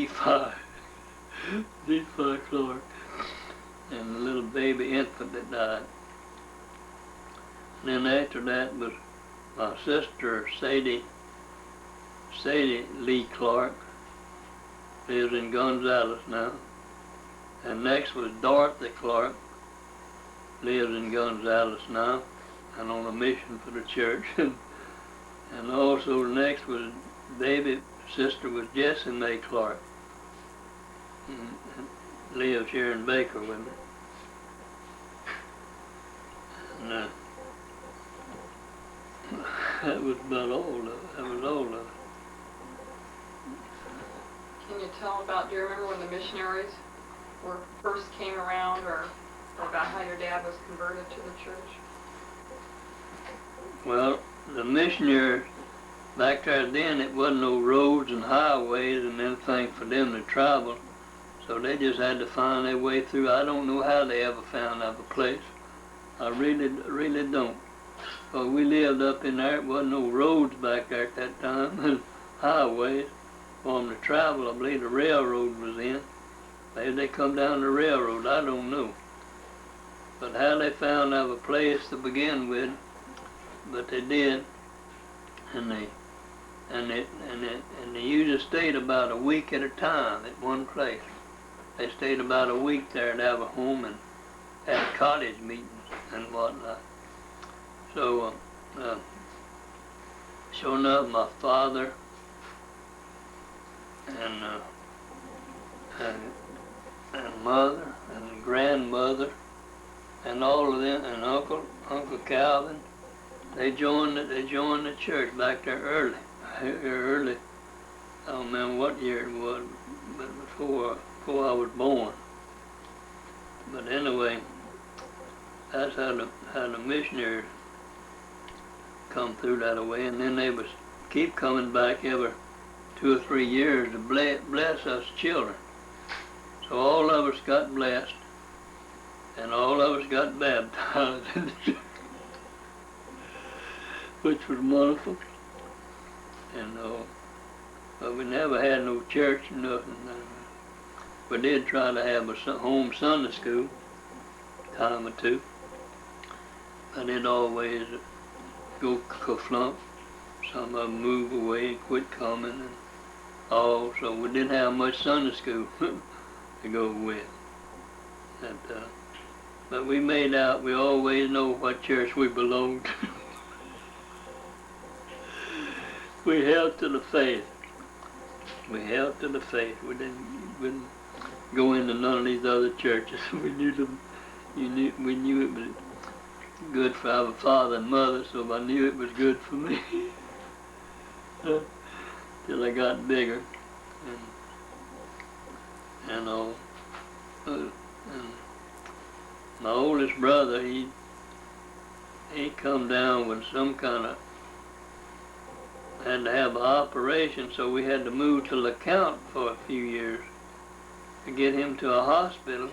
D5, D5 Clark, and the little baby infant that died. And then after that was my sister Sadie Lee Clark, lives in Gonzales now. And next was Dorothy Clark, lives in Gonzales now, and on a mission for the church. And also next was David's sister was Jessie Mae Clark, and lives here in Baker with me. And that was about all of it. That was all of it. Can you tell about, do you remember when the missionaries first came around, or about how your dad was converted to the church? Well, the missionaries back there then, it wasn't no roads and highways and anything for them to travel, so they just had to find their way through. I don't know how they ever found out a place. I really don't. But we lived up in there. It wasn't no roads back there at that time, and highways for them to travel. I believe the railroad was in. Maybe they come down the railroad. I don't know. But how they found out a place to begin with, but they did, and they usually stayed about a week at a time at one place. They stayed about a week there to have a home and had cottage meetings and whatnot. So, sure enough, my father and mother and grandmother and all of them, and Uncle Calvin, they joined the church back there early. I don't remember what year it was, but before I was born. But anyway, that's how the missionaries come through that way, and then they was keep coming back every 2 or 3 years to bless us children. So all of us got blessed, and all of us got baptized in the church, which was wonderful. And but we never had no church or nothing. We did try to have a home Sunday school time or two, but it always go kerflump. Some of them move away and quit coming, and all. So we didn't have much Sunday school to go with. But we made out. We always know what church we belonged to. We held to the faith. We held to the faith. We didn't go into none of these other churches. We knew them. We knew it was good for our father and mother, so I knew it was good for me. Till I got bigger, and all. And my oldest brother, he come down with some kind of, had to have an operation, so we had to move to LeCount for a few years to get him to a hospital.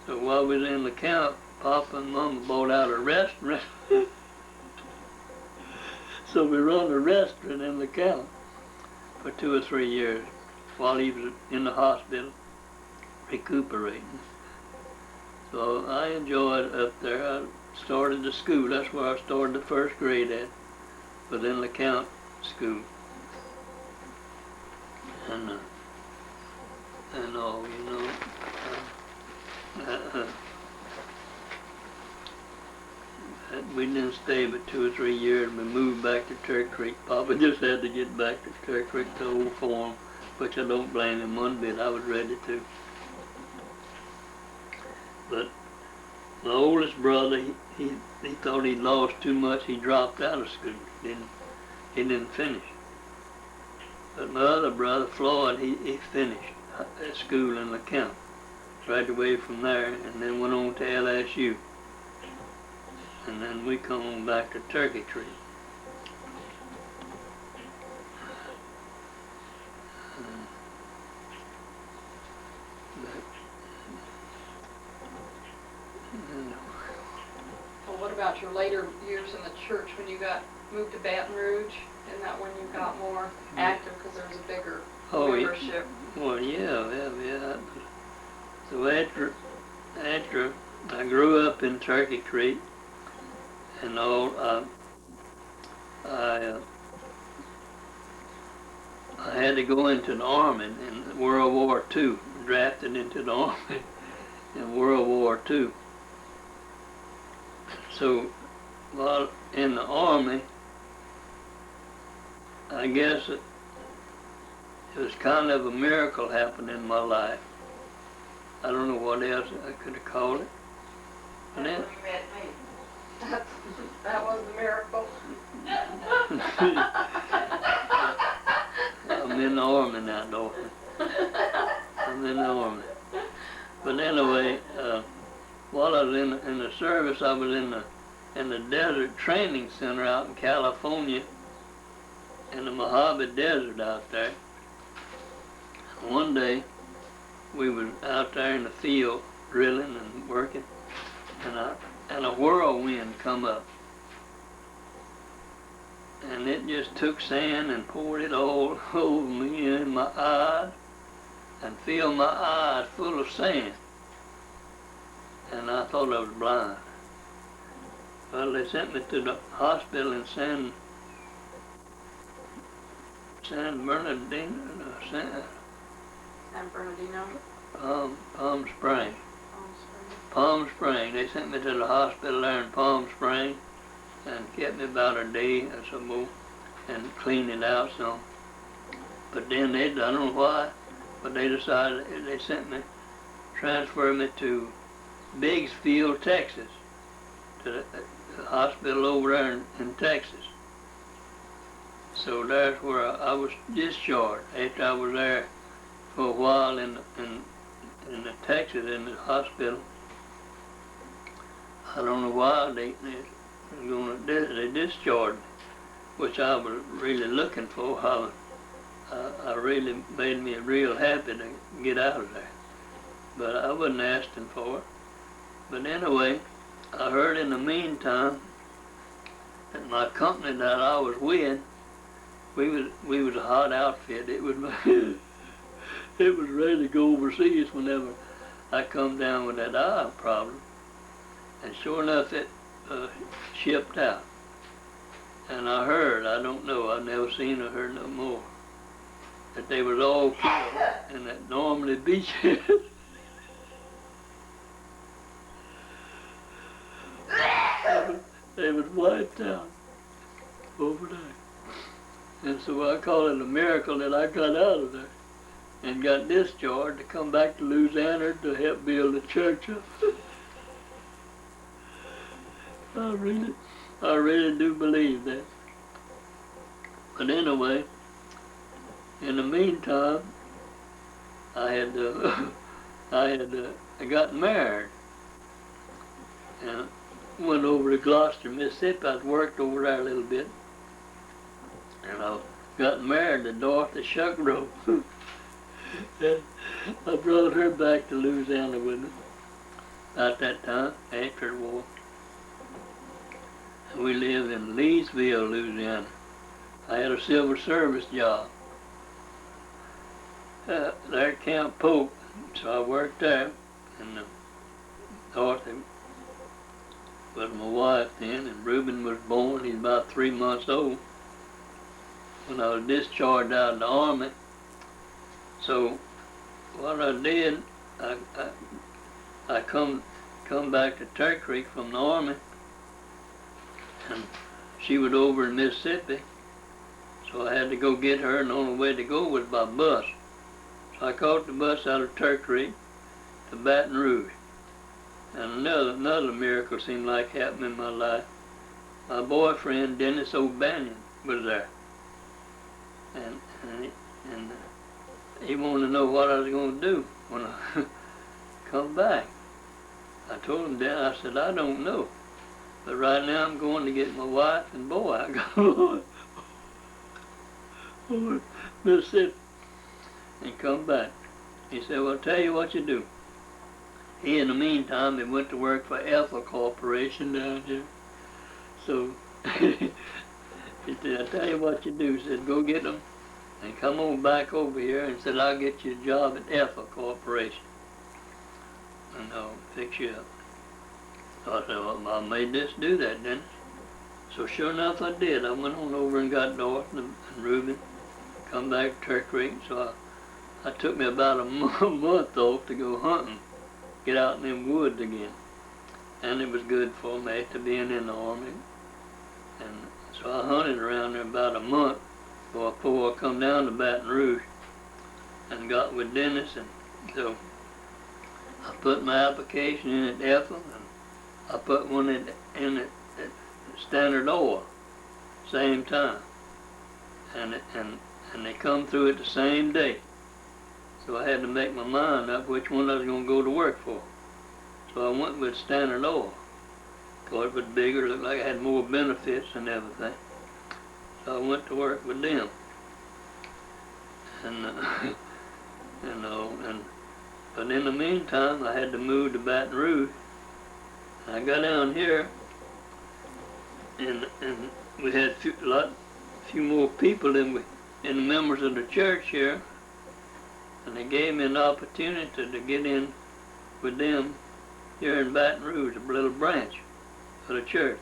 So while we was in LeCount, Papa and Mama bought out a restaurant. So we run a restaurant in LeCount for 2 or 3 years while he was in the hospital recuperating. So I enjoyed up there. I started the school. That's where I started the first grade at, was in LeCount school. And all, you know. We didn't stay but 2 or 3 years. We moved back to Turk Creek. Papa just had to get back to Turk Creek, the old farm, which I don't blame him one bit. I was ready to. But my oldest brother, he thought he'd lost too much. He dropped out of school. He didn't finish. But my other brother, Floyd, he finished at school in LeCount, graduated from there, and then went on to LSU. And then we come on back to Turkey Creek. Well, what about your later years in the church when you moved to Baton Rouge? Isn't that when you got more active because there was a bigger Oh, yeah. leadership. Well, yeah. So after I grew up in Turkey Creek and all, I I had to go into the army in World War II. Drafted into the army in World War II. So while in the army, I guess it was kind of a miracle happened in my life. I don't know what else I could have called it. And then, That's when you met me. That was the miracle. I'm in the army now, Dorothy. I'm in the army. But anyway, while I was in the service, I was in the desert training center out in California, in the Mojave Desert out there. One day, we was out there in the field drilling and working, and a whirlwind come up. And it just took sand and poured it all over me and in my eyes and filled my eyes full of sand. And I thought I was blind. Well, they sent me to the hospital in San Bernardino, San Bernardino. Palm Springs. Palm Springs. They sent me to the hospital there in Palm Springs and kept me about a day or so more and cleaned it out some. But then I don't know why, but they decided, they transferred me to Biggsfield, Texas, to the hospital over there in Texas. So that's where I was discharged after I was there for a while in the Texas in the hospital. I don't know why they discharged me, which I was really looking for. I really made me real happy to get out of there, but I wasn't asking for it. But anyway, I heard in the meantime that my company that I was with, we was a hot outfit. It was it was ready to go overseas whenever I come down with that eye problem. And sure enough, it shipped out. And I heard, I don't know, I've never seen or heard no more, that they was all killed in that Normandy beach. They was wiped out over there. And so I call it a miracle that I got out of there and got discharged to come back to Louisiana to help build a church up. I really do believe that. But anyway, in the meantime, I got married and went over to Gloucester, Mississippi. I worked over there a little bit, and I got married to Dorothy Shuckrow. And I brought her back to Louisiana with me at that time, after the war. And we lived in Leesville, Louisiana. I had a civil service job there at Camp Pope, so I worked there, and Dorothy was my wife then, and Reuben was born. He's about 3 months old when I was discharged out of the army. So what I did, I come back to Turkey Creek from the army, and she was over in Mississippi, so I had to go get her, and the only way to go was by bus. So I caught the bus out of Turkey Creek to Baton Rouge. And another miracle seemed like happened in my life. My boyfriend, Dennis O'Banion, was there. And he wanted to know what I was going to do when I come back. I told him then, I said, I don't know. But right now I'm going to get my wife and boy. I go over Mississippi and come back. He said, well, I'll tell you what you do. He, in the meantime, he went to work for Ethel Corporation down here. So he said, I'll tell you what you do. He said, go get them and come on back over here and said, I'll get you a job at Ethel Corporation. And I'll fix you up. So I said, well, I made this do that, didn't I? So sure enough, I did. I went on over and got Dorothy and Reuben, come back to Turk Creek. So I took me about a month off to go hunting, get out in them woods again. And it was good for me after being in the Army. And so I hunted around there about a month before I come down to Baton Rouge and got with Dennis. And so I put my application in at Ethel, and I put one in at Standard Oil, same time. And they come through it the same day. So I had to make my mind up which one I was going to go to work for. So I went with Standard Oil. Of course, it was bigger, looked like I had more benefits and everything. So I went to work with them. And, but in the meantime, I had to move to Baton Rouge. And I got down here, and we had few more people than the members of the church here. And they gave me an opportunity to get in with them here in Baton Rouge, a little branch of the church.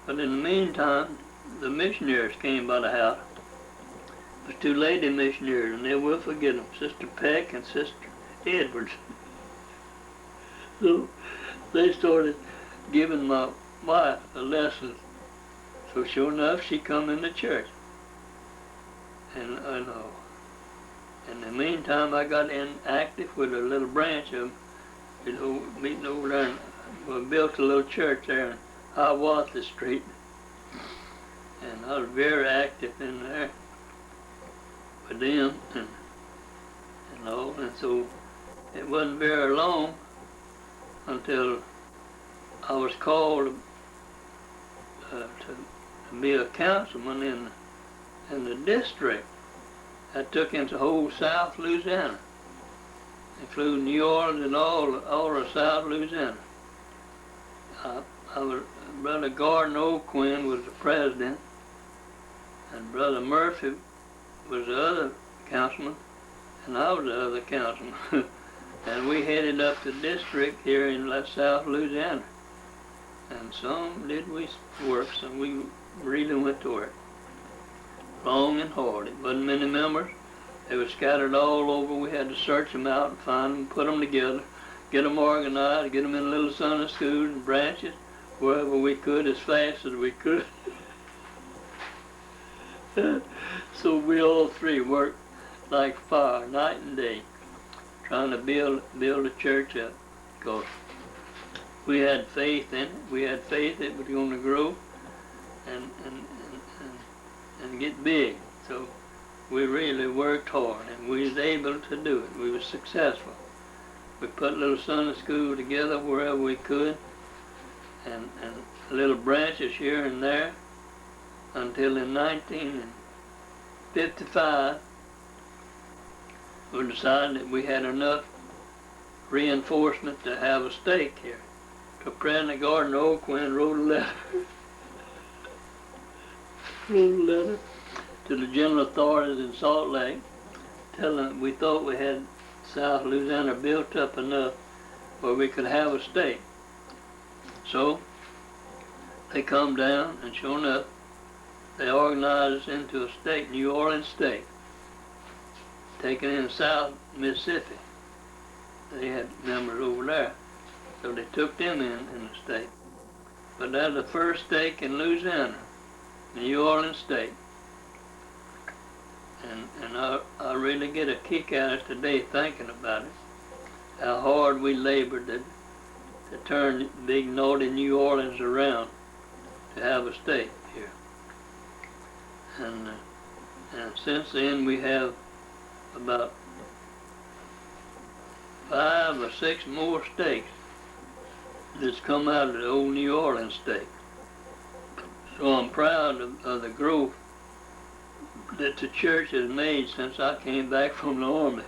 But in the meantime, the missionaries came by the house. The two lady missionaries, and they will forget them, Sister Peck and Sister Edwards. So they started giving my wife a lesson. So sure enough, she come in the church. And in the meantime, I got in active with a little branch of meeting over there, and we built a little church there in Hiawatha Street. And I was very active in there with them, and so it wasn't very long until I was called to be a councilman in the district. I took into whole South Louisiana, including New Orleans and all of South Louisiana. Brother Gordon O'Quinn was the president, and Brother Murphy was the other councilman, and I was the other councilman. And we headed up the district here in South Louisiana. And some did we work, so we really went to work. Long and hard. It wasn't many members. They were scattered all over. We had to search them out and find them, put them together, get them organized, get them in little Sunday schools and branches, wherever we could, as fast as we could. So we all three worked like fire, night and day, trying to build the church up. Because we had faith in it. We had faith it was going to grow and get big. So we really worked hard, and we was able to do it. We were successful. We put little Sunday school together wherever we could, and little branches here and there, until in 1955 we decided that we had enough reinforcement to have a stake here. So President Gordon O'Quinn wrote a letter to the general authorities in Salt Lake, telling them we thought we had South Louisiana built up enough where we could have a stake. So they come down, and sure enough, they organized us into a state, New Orleans state, taken in South Mississippi. They had members over there, so they took them in the state. But that's the first stake in Louisiana, New Orleans state. And I really get a kick out of it today thinking about it, how hard we labored to turn big northern New Orleans around to have a state here. And since then we have about 5 or 6 more states that's come out of the old New Orleans state. So I'm proud of the growth that the church has made since I came back from the Army.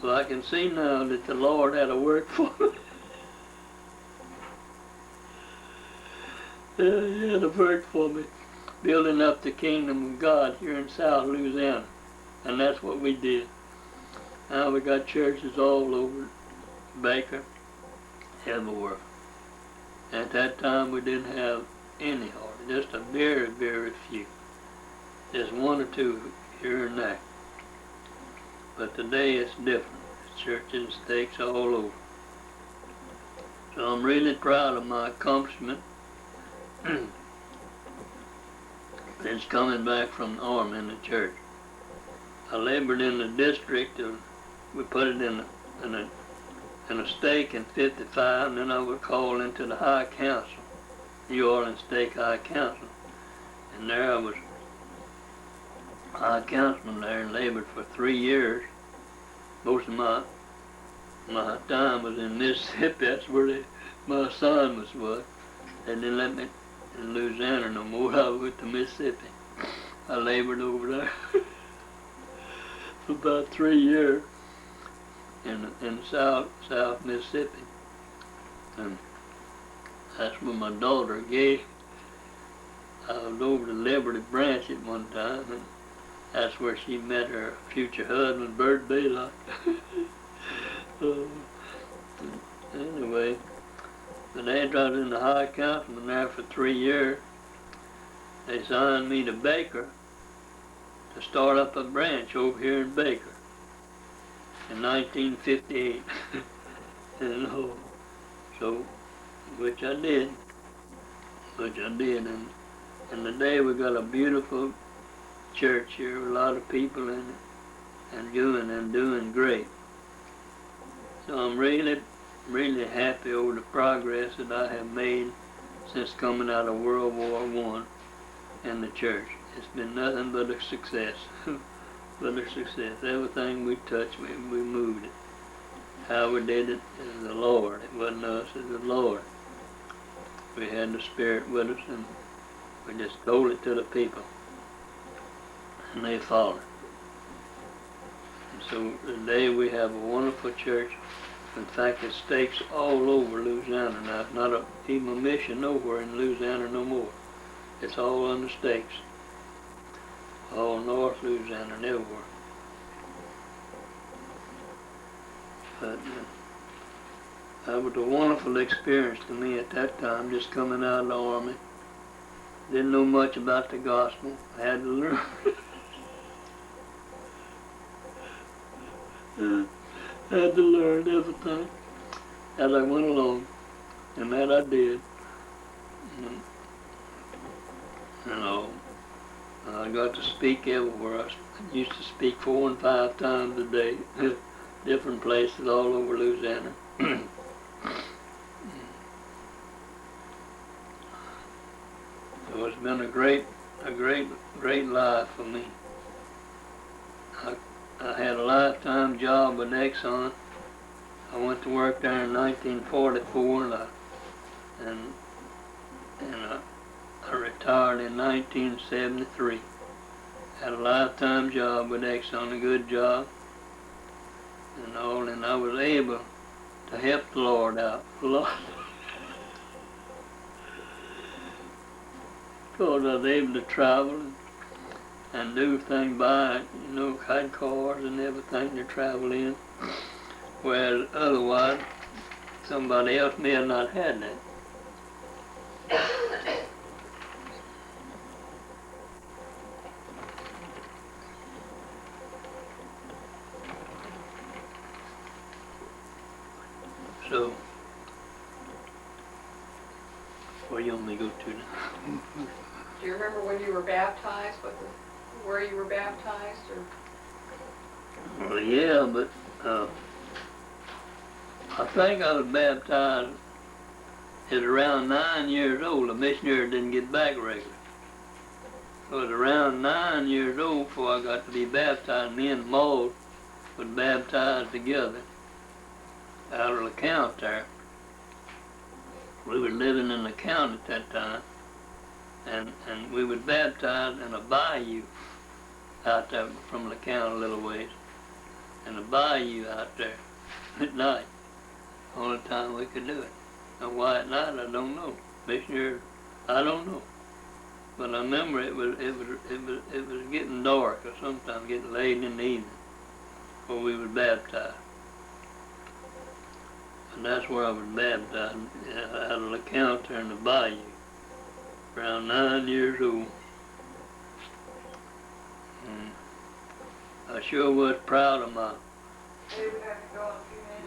So I can see now that the Lord had a work for me. He had a work for me, building up the kingdom of God here in South Louisiana. And that's what we did. Now we got churches all over Baker, everywhere. At that time we didn't have any hardly, just a very, very few. Just one or two here and there. But today it's different. Churches, stakes all over. So I'm really proud of my accomplishment. Since coming back from the army in the church. I labored in the district. We put it in a stake in '55, and then I was called into the High Council, New Orleans Stake High Council. And there I was High Councilman there and labored for 3 years. Most of my time was in Mississippi. That's where my assignments was. They didn't let me in Louisiana no more. I went to Mississippi. I labored over there for about 3 years in South Mississippi. And that's where my daughter gay. I was over to Liberty Branch at one time, and that's where she met her future husband, Bert Lathan. Anyway, but after I was in the High Councilman there for 3 years, they signed me to Baker to start up a branch over here in Baker in 1958. And so, which I did, and today we got a beautiful church here, a lot of people in it, and doing great. So I'm really happy over the progress that I have made since coming out of World War I in the church. It's been nothing but a success, but a success. Everything we touched, we moved it. How we did it is the Lord. It wasn't us, it was the Lord. We had the Spirit with us, and we just told it to the people, and they followed. And so today we have a wonderful church. In fact, it stakes all over Louisiana now. It's not even a mission nowhere in Louisiana no more. It's all under stakes. All North Louisiana and everywhere. But that was a wonderful experience to me at that time, just coming out of the army. Didn't know much about the gospel. I had to learn. I had to learn everything as I went along, and that I did. I got to speak everywhere. I used to speak 4 and 5 times a day, different places all over Louisiana. So it's been a great life for me. I had a lifetime job with Exxon. I went to work there in 1944, and I retired in 1973. Had a lifetime job with Exxon, a good job, and I was able to help the Lord out a lot. Because I was able to travel and do things by, had cars and everything to travel in. Whereas otherwise, somebody else may have not had that. So, where you want me to go to now? Do you remember when you were baptized, where you were baptized, or? Well, yeah, but I think I was baptized at around 9 years old. The missionary didn't get back regular. I was around 9 years old before I got to be baptized. Me and Maud was baptized together out of the count there. We were living in the count at that time, and we were baptized in a bayou out there from the count a little ways, in a bayou out there at night. Only time we could do it. And why at night, I don't know. Missionary, I don't know. but I remember it was getting dark, or sometimes getting late in the evening before we was baptized. And that's where I was baptized, out of the counter in the bayou, around 9 years old. And I sure was proud of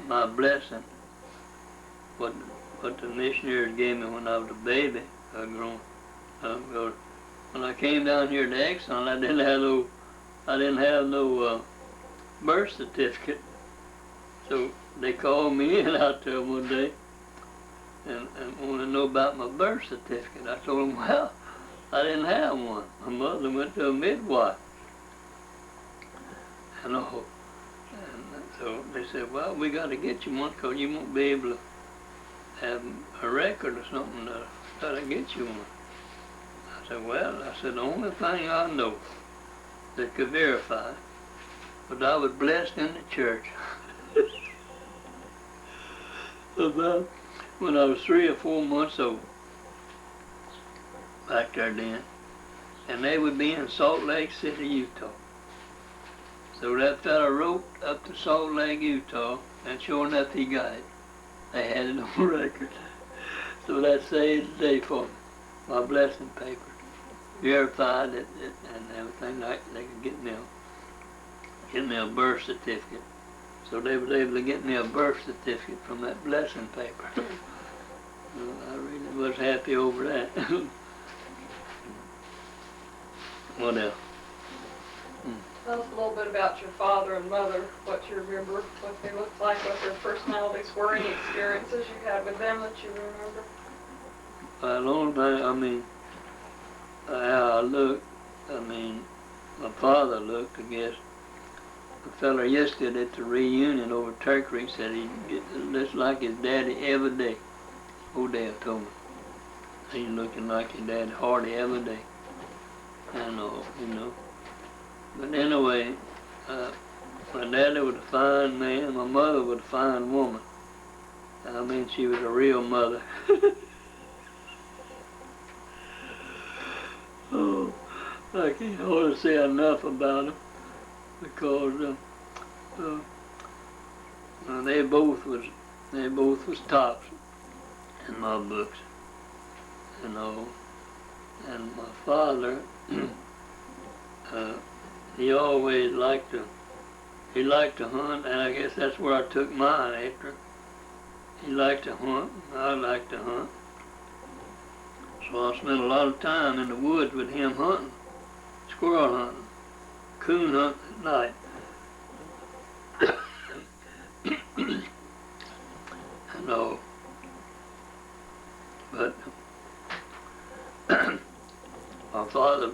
my blessing, what the missionaries gave me when I was a baby. When I came down here to Exxon, I didn't have no birth certificate. So they called me in out there one day and wanted to know about my birth certificate. I told them, well, I didn't have one. My mother went to a midwife. And so they said, well, we got to get you one because you won't be able to have a record or something to get you one. I said, well, the only thing I know that could verify was I was blessed in the church. About when I was 3 or 4 months old, back there then, and they would be in Salt Lake City, Utah. So that fella wrote up to Salt Lake, Utah, and sure enough he got it. They had it on record. So that saved the day for me. My blessing paper. Verified it and everything like they could get me a birth certificate. So they was able to get me a birth certificate from that blessing paper. I really was happy over that. What else? Tell us a little bit about your father and mother, what you remember, what they looked like, what their personalities were, any experiences you had with them that you remember. The only thing, how I looked, my father looked, I guess. The fella yesterday at the reunion over at Turk Creek said he looks like his daddy every day. Odell told me. He's looking like his daddy hardly every day. I know, But anyway, my daddy was a fine man, my mother was a fine woman. She was a real mother. Oh, I can't hardly say enough about them because they both was tops in my books, And my father, he always liked to hunt, and I guess that's where I took mine after. He liked to hunt, and I liked to hunt. So I spent a lot of time in the woods with him hunting, squirrel hunting, coon hunting at night. But my father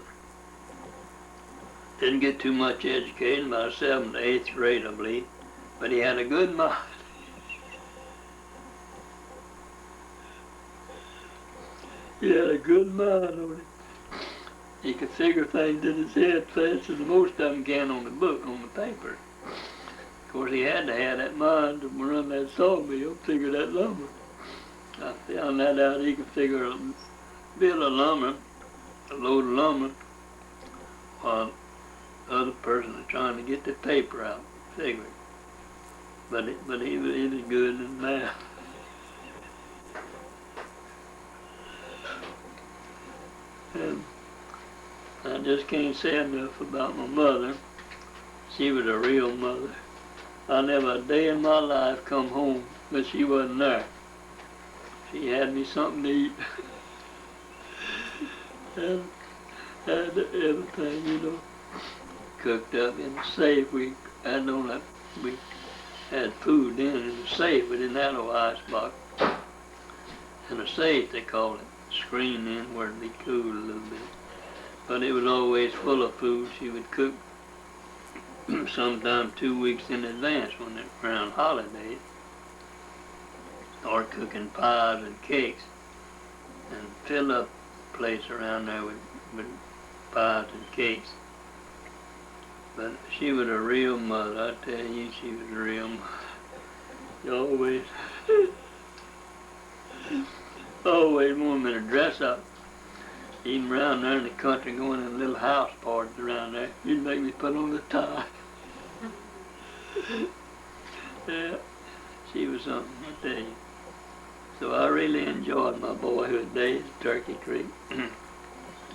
didn't get too much education, about 7th to 8th grade, I believe, but he had a good mind. He had a good mind on it. He could figure things in his head faster than most of them can on the book, on the paper. Of course, he had to have that mind to run that sawmill, figure that lumber. I found that out. He could figure a bill of lumber, a load of lumber, while the other person was trying to get the paper out, figuring. But he was good in math. And I just can't say enough about my mother. She was a real mother. I never a day in my life come home but she wasn't there. She had me something to eat. And had everything, cooked up in the safe. We had food then in the safe. We didn't have no ice box. In the safe, they called it. Screen in where it'd be cool a little bit. But it was always full of food. She would cook sometime 2 weeks in advance when it was around holidays. Or cooking pies and cakes and fill up the place around there with pies and cakes. But she was a real mother, I tell you, she was a real mother. She always wanted me to dress up Even around there in the country, going in little house parties around there, he'd make me put on the tie. Yeah, she was something, I tell you. So I really enjoyed my boyhood days at Turkey Creek.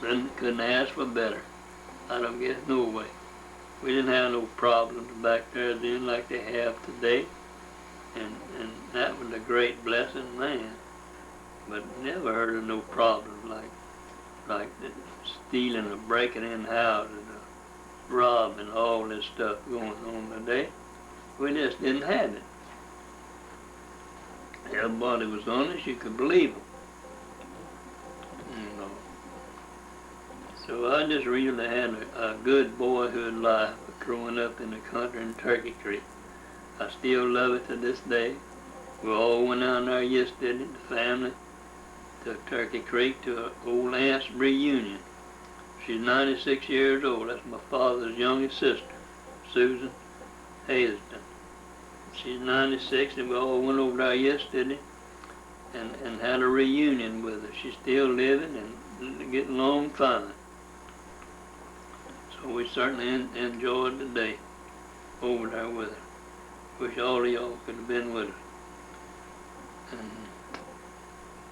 Couldn't ask for better. I don't guess no way. We didn't have no problems back there then like they have today. And that was a great blessing, man. But never heard of no problems like the stealing or breaking in houses or robbing, all this stuff going on today. We just didn't have it. Everybody was honest, you could believe them. You know. So I just really had a good boyhood life growing up in the country in Turkey Creek. I still love it to this day. We all went down there yesterday, the family, to Turkey Creek to an old aunt's reunion. She's 96 years old. That's my father's youngest sister, Susan Hazelton. She's 96, and we all went over there yesterday and had a reunion with her. She's still living and getting along fine. So we certainly enjoyed the day over there with her. Wish all of y'all could have been with us. And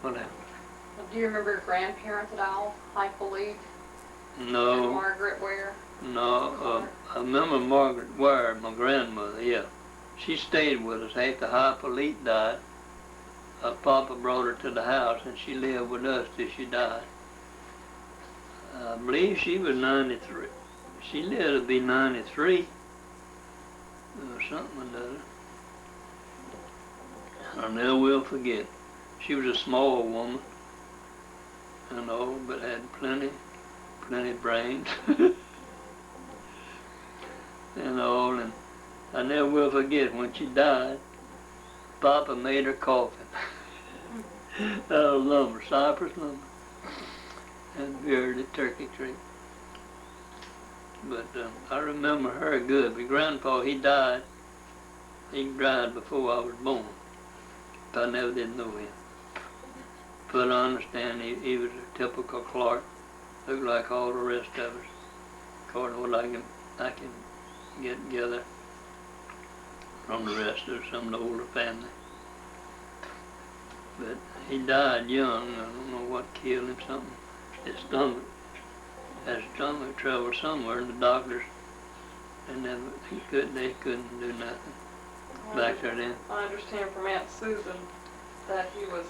what else? Do you remember your grandparents at all? Like Believe? No. And Margaret Ware? No, I remember Margaret Ware, my grandmother, yeah. She stayed with us after Hypolite died. Papa brought her to the house and she lived with us till she died. I believe she was 93. She lived to be 93 or something or other. I never will forget. She was a small woman and all, but had plenty brains and all. And I never will forget when she died, Papa made her coffin out of lumber, cypress lumber, and buried at Turkey Creek. But I remember her good. But Grandpa, he died before I was born. But I never did know him. But I understand he was a typical Clark, looked like all the rest of us, according to what I can get together from the rest of some of the older family. But he died young. I don't know what killed him, something. His stomach, had stomach trouble somewhere, and the doctors, they couldn't do nothing back there then. I understand from Aunt Susan that he was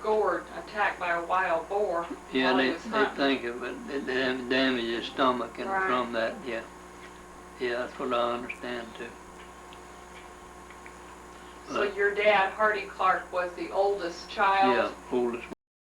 gored, attacked by a wild boar. Yeah, while he they was hunting. think of it. It damaged his stomach, and Right. from that, yeah. Yeah, that's what I understand too. So your dad, Hardy Clark, was the oldest child? Yeah, oldest